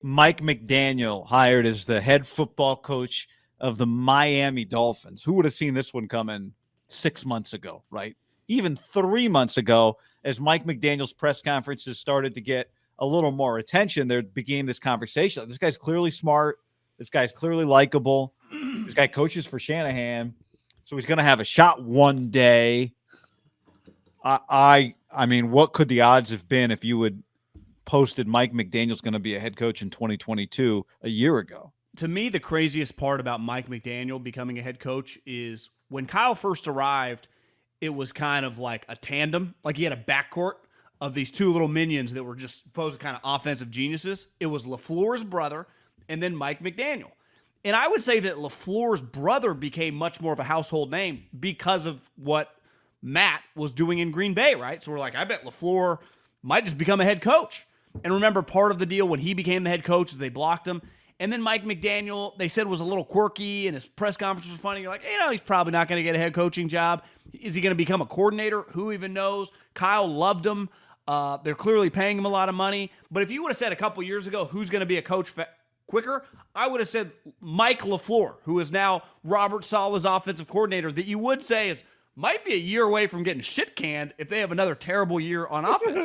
Mike McDaniel hired as the head football coach of the Miami Dolphins. Who would have seen this one coming 6 months ago, right? Even 3 months ago, as Mike McDaniel's press conferences started to get a little more attention, there began this conversation. This guy's clearly smart. This guy's clearly likable. This guy coaches for Shanahan, so he's going to have a shot one day. I mean, what could the odds have been if you would posted Mike McDaniel's going to be a head coach in 2022 a year ago? To me, the craziest part about Mike McDaniel becoming a head coach is when Kyle first arrived, it was kind of like a tandem. Like he had a backcourt of these two little minions that were just supposed kind of offensive geniuses. It was LaFleur's brother and then Mike McDaniel. And I would say that LaFleur's brother became much more of a household name because of what Matt was doing in Green Bay, right? So we're like, I bet LaFleur might just become a head coach. And remember, part of the deal when he became the head coach is they blocked him. And then Mike McDaniel, they said, was a little quirky, and his press conference was funny. You're like, he's probably not going to get a head coaching job. Is he going to become a coordinator? Who even knows? Kyle loved him. They're clearly paying him a lot of money. But if you would have said a couple years ago who's going to be a coach quicker, I would have said Mike LaFleur, who is now Robert Saleh's offensive coordinator, that you would say is might be a year away from getting shit canned if they have another terrible year on offense.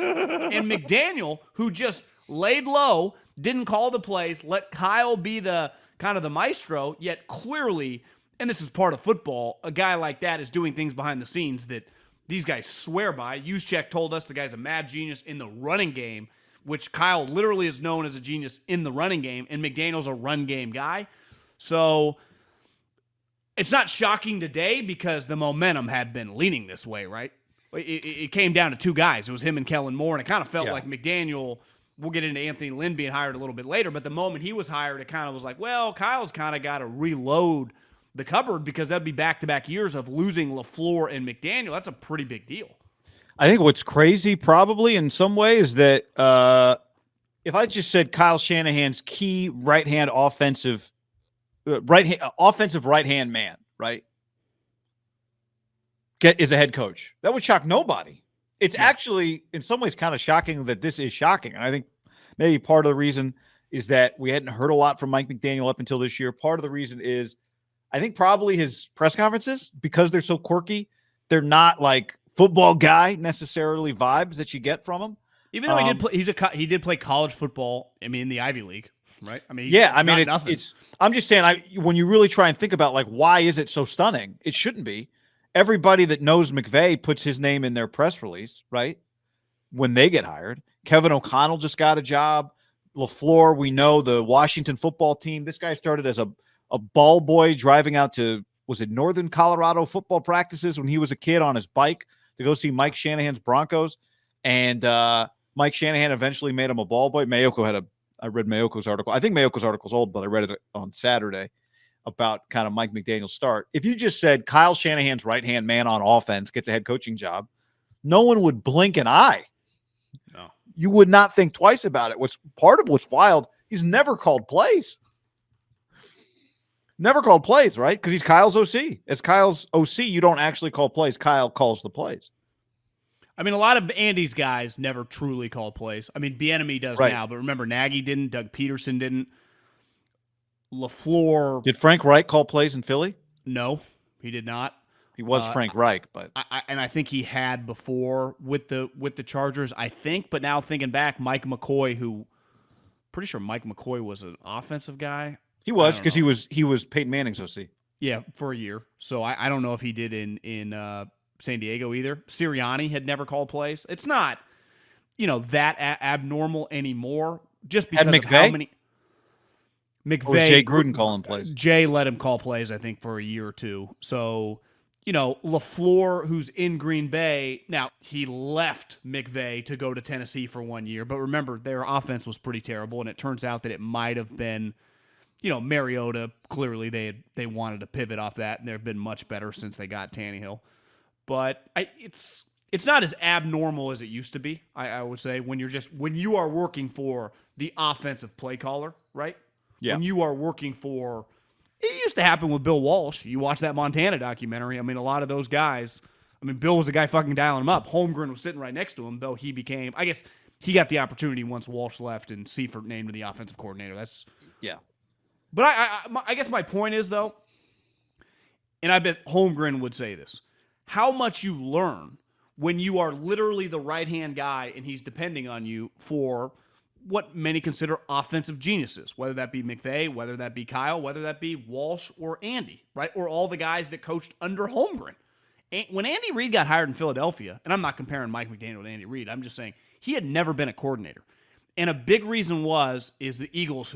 And McDaniel, who just laid low, didn't call the plays, let Kyle be the kind of the maestro, yet clearly, and this is part of football, a guy like that is doing things behind the scenes that these guys swear by. Juszczyk told us the guy's a mad genius in the running game, which Kyle literally is known as a genius in the running game, and McDaniel's a run game guy. So it's not shocking today because the momentum had been leaning this way, right? It came down to two guys. It was him and Kellen Moore, and it kind of felt like McDaniel. We'll get into Anthony Lynn being hired a little bit later, but the moment he was hired, it kind of was like, well, Kyle's kind of got to reload the cupboard because that'd be back-to-back years of losing LaFleur and McDaniel. That's a pretty big deal. I think what's crazy probably in some way is that if I just said Kyle Shanahan's key right-hand offensive right-hand man, right, is a head coach, that would shock nobody. It's actually, in some ways, kind of shocking that this is shocking. And I think maybe part of the reason is that we hadn't heard a lot from Mike McDaniel up until this year. Part of the reason is I think probably his press conferences, because they're so quirky, they're not like football guy necessarily vibes that you get from him. Even though he did play college football, I mean, in the Ivy League, right? I mean, it's I'm just saying, when you really try and think about like why is it so stunning, it shouldn't be. Everybody that knows McVay puts his name in their press release, right? When they get hired. Kevin O'Connell just got a job. LaFleur, we know the Washington football team. This guy started as a ball boy driving out to, was it Northern Colorado football practices when he was a kid on his bike to go see Mike Shanahan's Broncos. And Mike Shanahan eventually made him a ball boy. I read Mayoko's article. I think Mayoko's article's old, but I read it on Saturday about kind of Mike McDaniel's start. If you just said Kyle Shanahan's right-hand man on offense gets a head coaching job, no one would blink an eye. No. You would not think twice about it. Part of what's wild, he's never called plays. Never called plays, right? Because he's Kyle's OC. As Kyle's OC, you don't actually call plays. Kyle calls the plays. I mean, a lot of Andy's guys never truly call plays. I mean, Bieniemy does now, but remember, Nagy didn't, Doug Peterson didn't. LaFleur. Did Frank Reich call plays in Philly? No, he did not. He was Frank Reich, but I think he had before with the Chargers, I think. But now thinking back, Mike McCoy, who pretty sure Mike McCoy was an offensive guy. He was because he was Peyton Manning's OC. Yeah, for a year. So I don't know if he did in San Diego either. Sirianni had never called plays. It's not that abnormal anymore. Just because of how many. McVay, or was Jay Gruden calling plays? Jay let him call plays, I think, for a year or two. So, LaFleur, who's in Green Bay, now he left McVay to go to Tennessee for 1 year. But remember, their offense was pretty terrible, and it turns out that it might have been, Mariota. Clearly, they wanted to pivot off that, and they've been much better since they got Tannehill. But it's not as abnormal as it used to be. I would say when you are working for the offensive play caller, right? Yeah. When you are working for, it used to happen with Bill Walsh. You watch that Montana documentary. I mean, a lot of those guys, Bill was the guy fucking dialing him up. Holmgren was sitting right next to him, though he became, I guess, he got the opportunity once Walsh left and Seifert named him the offensive coordinator. Yeah. But I guess my point is, though, and I bet Holmgren would say this, how much you learn when you are literally the right-hand guy and he's depending on you for what many consider offensive geniuses, whether that be McVay, whether that be Kyle, whether that be Walsh or Andy, right? Or all the guys that coached under Holmgren. When Andy Reid got hired in Philadelphia, and I'm not comparing Mike McDaniel to Andy Reid, I'm just saying he had never been a coordinator. And a big reason is the Eagles,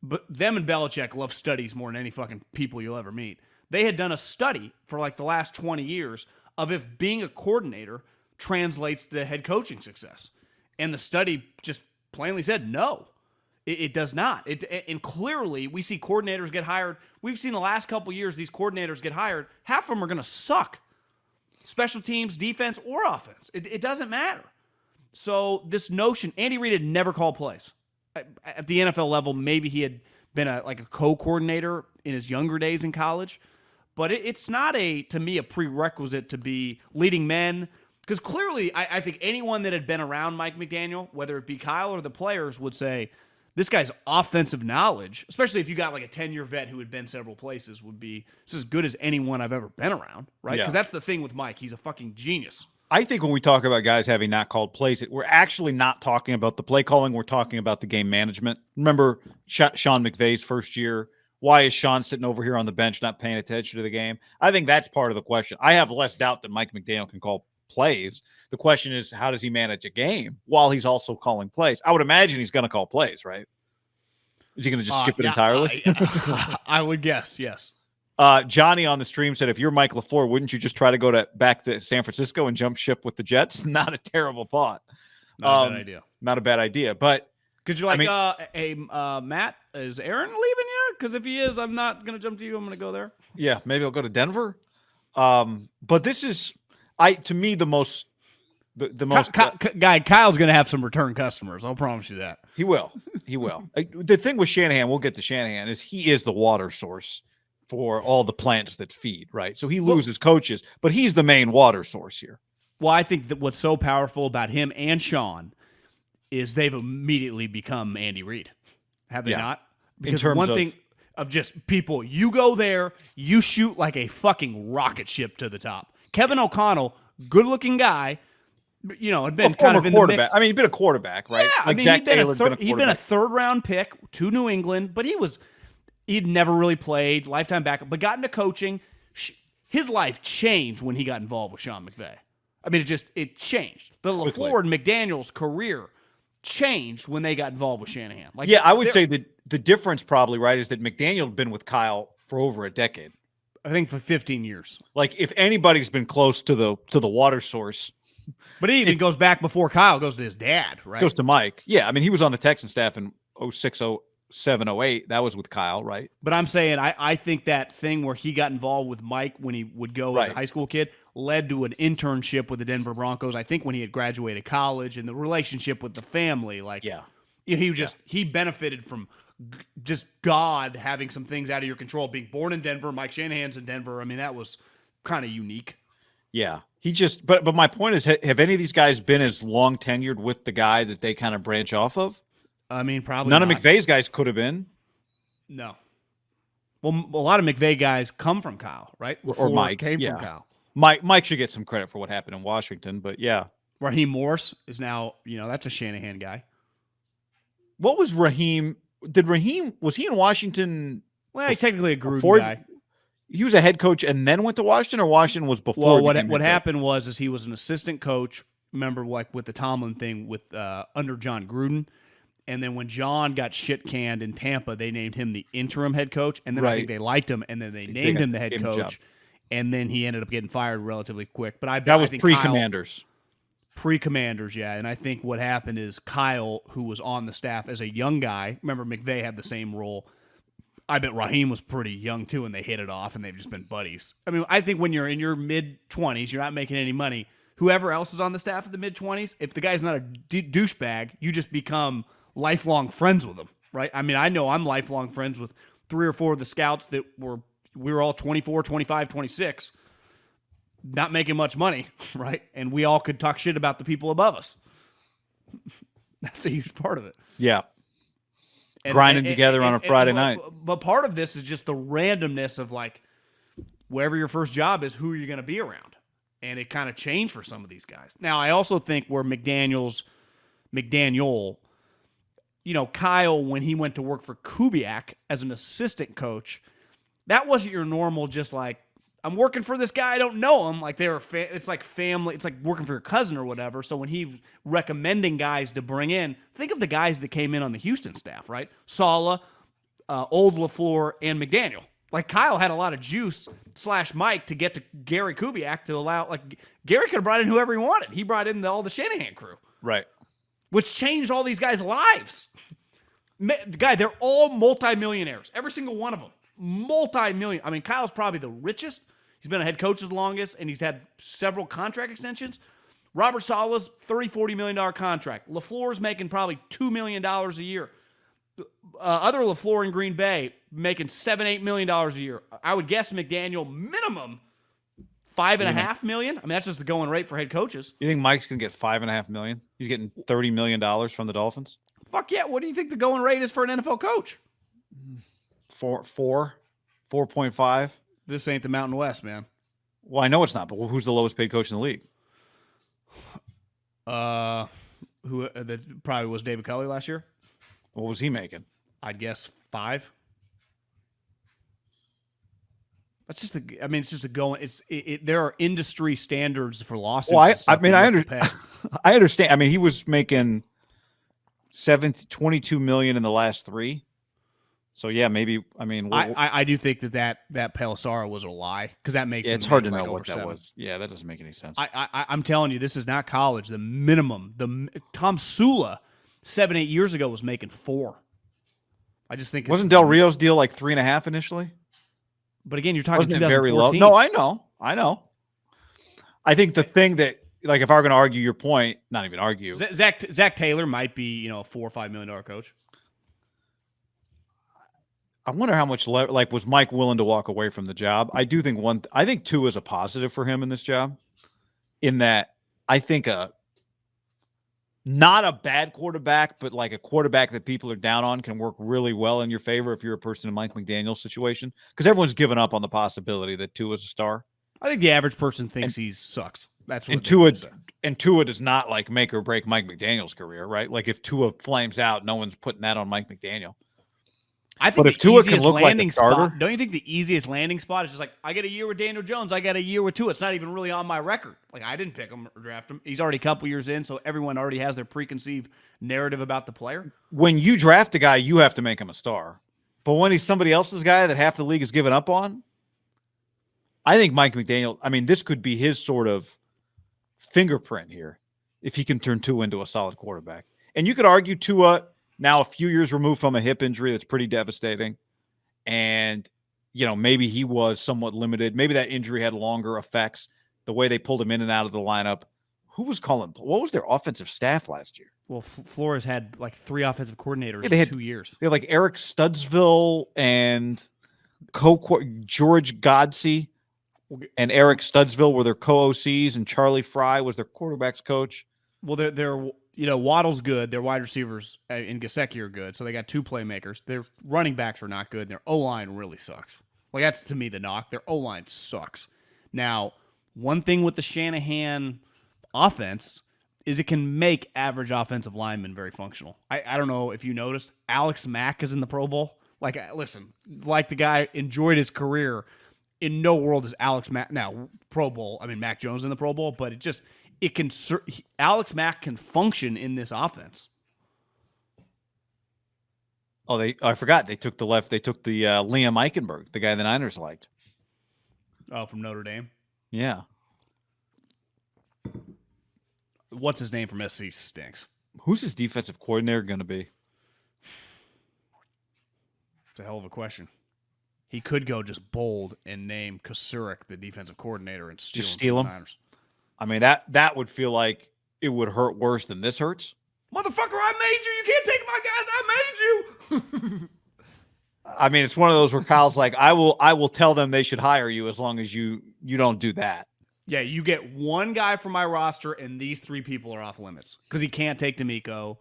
but them and Belichick love studies more than any fucking people you'll ever meet. They had done a study for like the last 20 years of if being a coordinator translates to head coaching success. And the study just plainly said no. It does not. And clearly, we see coordinators get hired. We've seen the last couple years these coordinators get hired. Half of them are going to suck. Special teams, defense, or offense. It doesn't matter. So this notion, Andy Reid had never called plays. At the NFL level, maybe he had been a co-coordinator in his younger days in college. But it's not, to me, a prerequisite to be leading men. Because clearly, I think anyone that had been around Mike McDaniel, whether it be Kyle or the players, would say, this guy's offensive knowledge, especially if you got like a 10-year vet who had been several places, would be just as good as anyone I've ever been around, right? Because that's the thing with Mike. He's a fucking genius. I think when we talk about guys having not called plays, we're actually not talking about the play calling. We're talking about the game management. Remember Sean McVay's first year? Why is Sean sitting over here on the bench not paying attention to the game? I think that's part of the question. I have less doubt that Mike McDaniel can call plays. The question is, how does he manage a game while he's also calling plays? I would imagine he's going to call plays, right? Is he going to just skip it entirely? I would guess, yes. Johnny on the stream said, if you're Mike LaFleur, wouldn't you just try to go back to San Francisco and jump ship with the Jets? Not a terrible thought. Not a bad idea. Not a bad idea. But could you Matt, is Aaron leaving you? Because if he is, I'm not going to jump to you. I'm going to go there. Yeah, maybe I'll go to Denver. But this is, to me, the most guy, Kyle's going to have some return customers. I'll promise you that. He will. He will. The thing with Shanahan, we'll get to Shanahan, is he is the water source for all the plants that feed, right? So he loses coaches, but he's the main water source here. Well, I think that what's so powerful about him and Sean is they've immediately become Andy Reid. Have they not? Because thing of just people, you go there, you shoot like a fucking rocket ship to the top. Kevin O'Connell, good-looking guy, had been kind of in the mix. I mean, he'd been a quarterback, right? Yeah, like Jack Taylor's he'd been a third-round pick to New England, but he'd never really played, lifetime backup, but got into coaching. His life changed when he got involved with Sean McVay. I mean, it changed. The LaFleur and McDaniel's career changed when they got involved with Shanahan. I would say that the difference probably, right, is that McDaniel had been with Kyle for over a decade. I think for 15 years. Like, if anybody's been close to the water source. But he even goes back before Kyle, goes to his dad, right? Goes to Mike. Yeah, I mean, he was on the Texan staff in 06, 07, 08. That was with Kyle, right? But I'm saying I think that thing where he got involved with Mike when he would go as a high school kid led to an internship with the Denver Broncos, I think when he had graduated college, and the relationship with the family. He benefited from just God having some things out of your control. Being born in Denver, Mike Shanahan's in Denver. I mean, that was kind of unique. Yeah. But my point is, have any of these guys been as long tenured with the guy that they kind of branch off of? I mean, probably none not. of McVay's guys could have been. No. Well, a lot of McVay guys come from Kyle, right? Or Mike came from Kyle. Mike should get some credit for what happened in Washington, but yeah. Raheem Morse is now, that's a Shanahan guy. What was Raheem? Was he in Washington? Well, he's technically a Gruden guy. He was a head coach and then went to Washington, or Washington was before? Well, what happened was he was an assistant coach. Remember, like with the Tomlin thing with under John Gruden, and then when John got shit canned in Tampa, they named him the interim head coach, and then I think they liked him, and then they named him the head coach, and then he ended up getting fired relatively quick. But that was pre-Commanders. Pre-Commanders, yeah. And I think what happened is Kyle, who was on the staff as a young guy, remember McVay had the same role. I bet Raheem was pretty young too, and they hit it off, and they've just been buddies. I mean, I think when you're in your mid-20s, you're not making any money. Whoever else is on the staff at the mid-20s, if the guy's not a douchebag, you just become lifelong friends with him, right? I mean, I know I'm lifelong friends with 3 or 4 of the scouts that we were all 24, 25, 26, not making much money, right? And we all could talk shit about the people above us. That's a huge part of it. Yeah. Grinding together on a Friday night. But part of this is just the randomness of like wherever your first job is, who you're going to be around. And it kind of changed for some of these guys. Now, I also think where McDaniel, Kyle, when he went to work for Kubiak as an assistant coach, that wasn't your normal just like, I'm working for this guy, I don't know him. Like it's like family, it's like working for your cousin or whatever. So when he recommending guys to bring in, think of the guys that came in on the Houston staff, right? Sala, old LaFleur, and McDaniel. Like Kyle had a lot of juice / Mike to get to Gary Kubiak to allow, like Gary could have brought in whoever he wanted. He brought in all the Shanahan crew. Right. Which changed all these guys' lives. They're all multimillionaires. Every single one of them. Multi-million. I mean, Kyle's probably the richest. He's been a head coach as longest, and he's had several contract extensions. Robert Sala's $30-40 million contract. LaFleur's making probably $2 million a year. Other LaFleur in Green Bay making $7-8 million a year. I would guess McDaniel minimum $5.5 million. I mean, that's just the going rate for head coaches. You think Mike's gonna get $5.5 million? He's getting $30 million from the Dolphins. Fuck yeah! What do you think the going rate is for an NFL coach? 4.5. This ain't the Mountain West, man. Well, I know it's not, but who's the lowest paid coach in the league? That probably was David Culley last year. What was he making? I'd guess 5. That's just it's just a going. There are industry standards for lawsuits. Well, I understand. I mean, he was making $22 million in the last 3. So yeah, maybe. I mean, I do think that Pelissaro was a lie because that makes it's hard to know what that was. Yeah, that doesn't make any sense. I'm telling you, this is not college. The minimum, Tom Sula, 7-8 years ago was making 4. I just think wasn't Del Rio's deal like 3.5 initially? But again, you're talking wasn't it very low? No, I know. I think the thing that, like, if I were going to argue your point, not even argue, Zach Taylor might be, a $4 or $5 million coach. I wonder how much was Mike willing to walk away from the job? I do think I think 2 is a positive for him in this job, in that I think not a bad quarterback, but like a quarterback that people are down on can work really well in your favor if you're a person in Mike McDaniel's situation, because everyone's given up on the possibility that Tua is a star. I think the average person thinks he sucks. That's what Tua does not like make or break Mike McDaniel's career, right? Like if Tua flames out, no one's putting that on Mike McDaniel. I think if Tua can look like a starter, don't you think the easiest landing spot is just like, I get a year with Daniel Jones, I got a year with Tua. It's not even really on my record. Like, I didn't pick him or draft him. He's already a couple years in, so everyone already has their preconceived narrative about the player. When you draft a guy, you have to make him a star. But when he's somebody else's guy that half the league has given up on, I think Mike McDaniel, I mean, this could be his sort of fingerprint here if he can turn Tua into a solid quarterback. And you could argue Tua, now a few years removed from a hip injury that's pretty devastating. And, maybe he was somewhat limited. Maybe that injury had longer effects, the way they pulled him in and out of the lineup. Who was calling? What was their offensive staff last year? Well, Flores had like 3 offensive coordinators in 2 years. They had like Eric Studsville and George Godsey and Eric Studsville were their co-OCs, and Charlie Fry was their quarterback's coach. Well, they're Waddle's good. Their wide receivers and Gesicki are good. So they got 2 playmakers. Their running backs are not good. And their O-line really sucks. Like, that's to me the knock. Their O-line sucks. Now, one thing with the Shanahan offense is it can make average offensive linemen very functional. I don't know if you noticed, Alex Mack is in the Pro Bowl. Like, listen, like the guy enjoyed his career. In no world is Alex Mack now Pro Bowl. I mean, Mac Jones in the Pro Bowl, but Alex Mack can function in this offense. Oh, I forgot. They took the Liam Eichenberg, the guy the Niners liked. Oh, from Notre Dame? Yeah. What's his name from SC stinks. Who's his defensive coordinator going to be? It's a hell of a question. He could go just bold and name Kasurik the defensive coordinator and steal him. Niners. I mean, that would feel like it would hurt worse than this hurts. Motherfucker, I made you. You can't take my guys. I made you. I mean, it's one of those where Kyle's like, I will tell them they should hire you as long as you don't do that. Yeah, you get one guy from my roster, and these 3 people are off limits because he can't take D'Amico.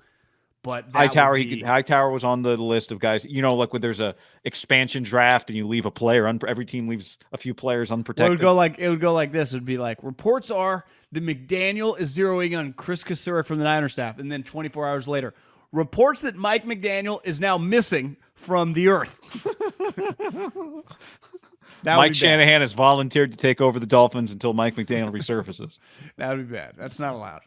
But Hightower was on the list of guys. Like when there's a expansion draft and you leave a player, every team leaves a few players unprotected. Well, it would go like this. It'd be like, reports are that McDaniel is zeroing on Chris Kasura from the Niners staff, and then 24 hours later, reports that Mike McDaniel is now missing from the earth. Mike Shanahan has volunteered to take over the Dolphins until Mike McDaniel resurfaces. That would be bad. That's not allowed.